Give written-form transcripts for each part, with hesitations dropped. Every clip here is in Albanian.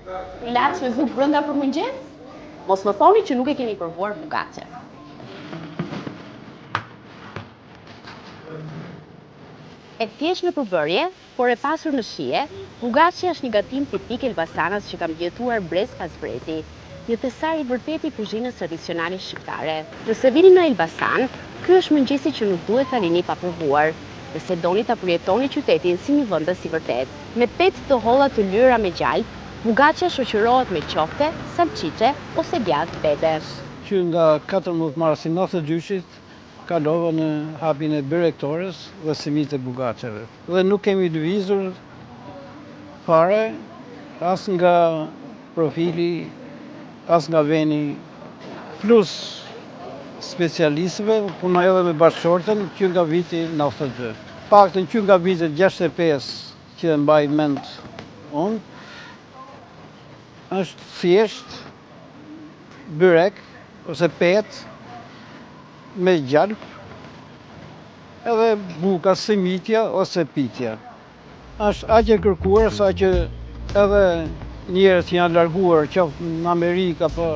Laç me bukë brenda për mëngjes? Mos më thoni që nuk e keni provuar bugaçe. E thjesht në përbërje, por e pasur në shije, bugaçja është një gatim tipik Elbasanas që kam gjetuar brez pas brezi, një thesar i vërtet i kuzhinës tradicionale shqiptare. Nëse vini në Elbasan, ky është mëngjesi që nuk duhet ta lini pa provuar, nëse doni ta përjetoni qytetin si një vendës i vërtet. Me petë të holla të lyra me gjalp, bugaçja shoqërohet me qofte, salcice ose djathë pete. Që nga 14 marsi 92-shit kalova në hapjen e byrektores dhe semit e bugaçeve. Dhe nuk kemi lëvizur fare as nga profili, as nga veni, plus specialistëve, punoj edhe me bashkëshorten që nga viti 92. Paktën që nga viti 65 që e mbaj mend unë, është thjesht byrek ose petë me gjalp, edhe buka semitja ose pitja. Është aq e kërkuar sa që edhe njerëz që janë larguar qoftë në Amerikë apo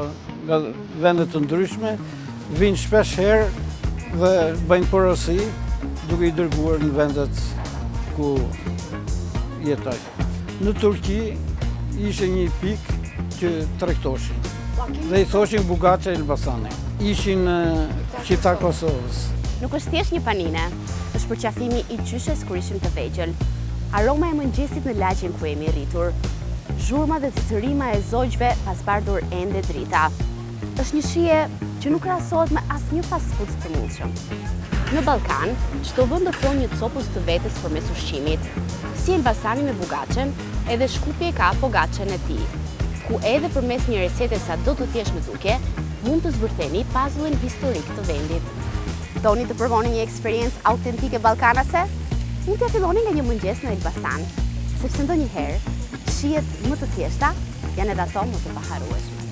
nga vende të ndryshme, vinë shpesh herë dhe bëjnë porosi duke i dërguar në vendet ku jetojnë. Në Turqi ishte një pikë që tregtoshin dhe i thoshin bugaçe Elbasani. Ishin qytetar Kosovës. Nuk është thjesht një panine, është përqafimi i qyshes kur ishim të vegjël. Aroma e mëngjesit në lagjen ku jemi rritur. Zhurma dhe cicërima e zogjve pas bardhur ende drita. Është një shije që nuk krahasohet me asnjë fast food të mundshëm. Në Ballkan, çdo vend ofron një copës të vetes përmes ushqimit. Si Elbasani me bugaçen, edhe Shkupi ka pogaçen e tij, ku edhe përmes një recete sa do të thjesht në duke, mund të zbërtheni pazullin historik të vendit. Doni të provoni një eksperiencë autentike ballkanase? Mund t'ja filloni nga një mëngjes në Elbasan, sepse ndonjëherë shijet më të thjeshta janë edhe ato më të paharrueshme.